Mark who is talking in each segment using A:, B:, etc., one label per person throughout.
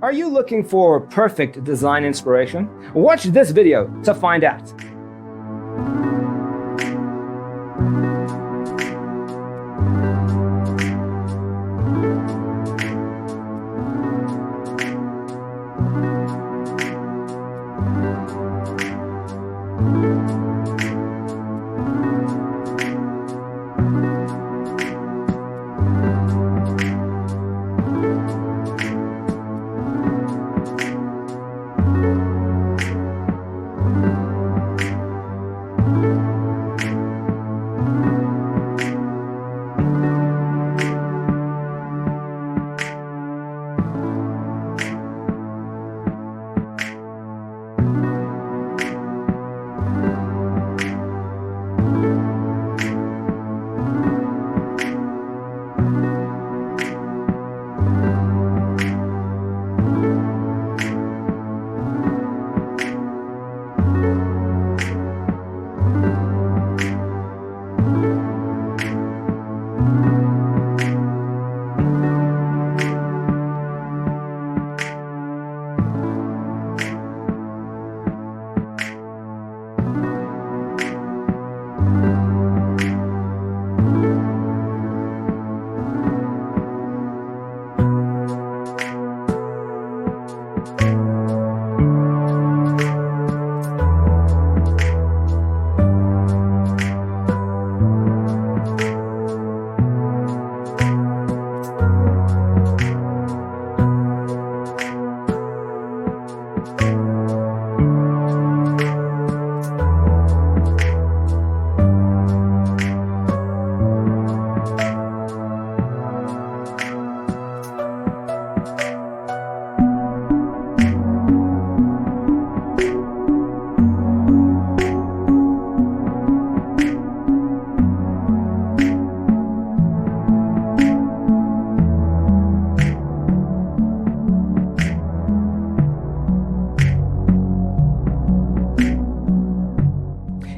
A: Are you looking for perfect design inspiration? Watch this video to find out.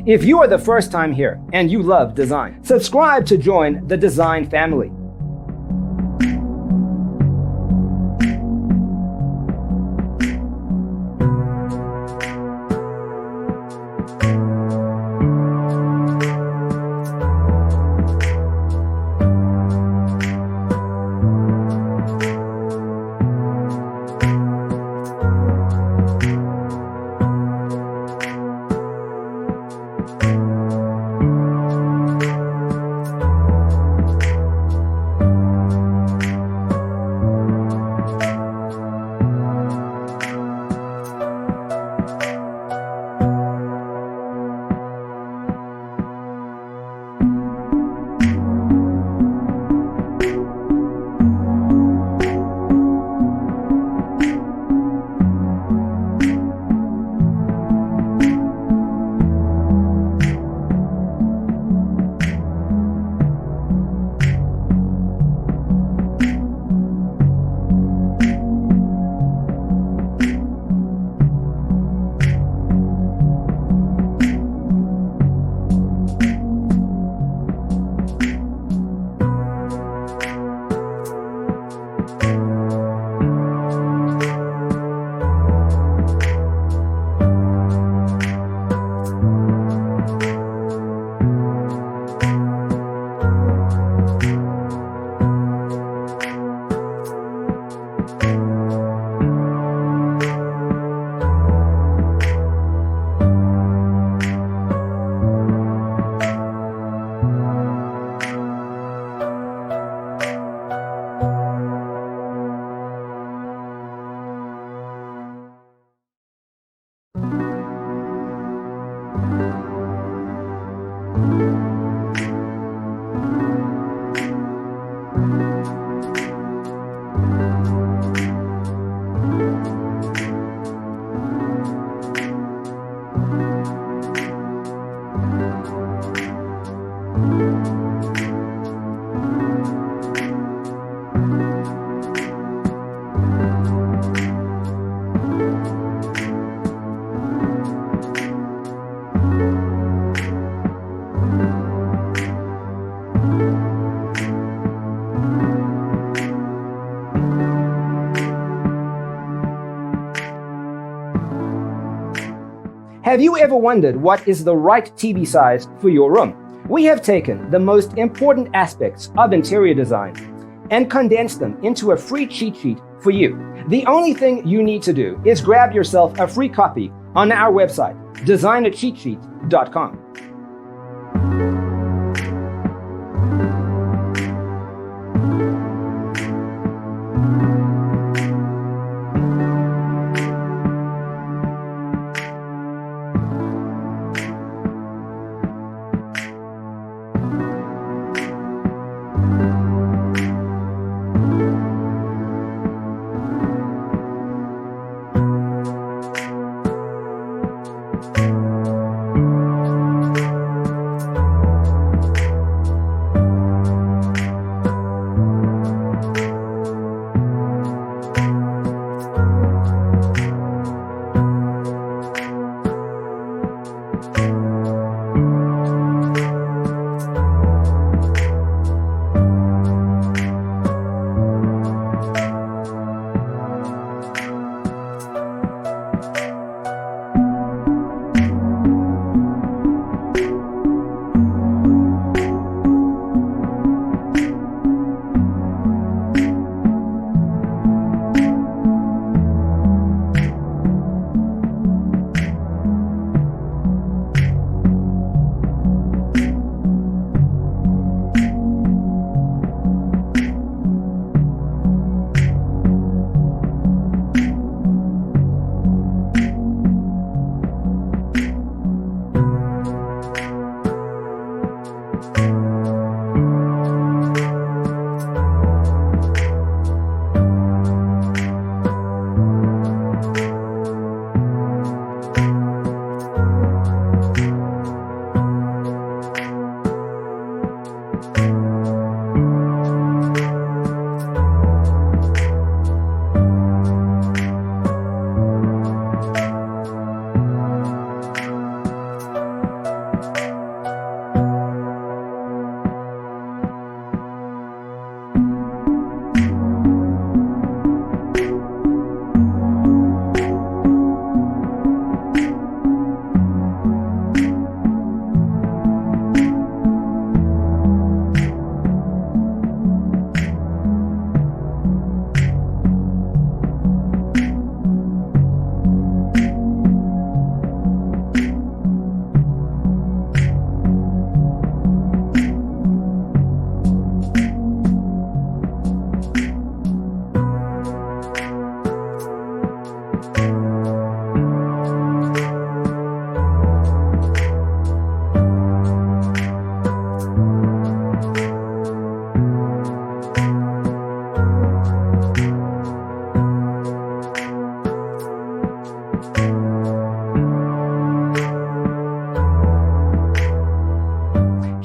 A: If you are the first time here and you love design, subscribe to join the design family. Have you ever wondered what is the right TV size for your room? We have taken the most important aspects of interior design and condensed them into a free cheat sheet for you. The only thing you need to do is grab yourself a free copy on our website, designercheatsheet.com.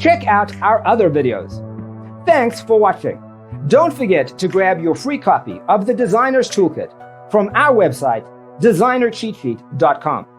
A: Check out our other videos. Thanks for watching. Don't forget to grab your free copy of the Designer's Toolkit from our website, designercheatsheet.com.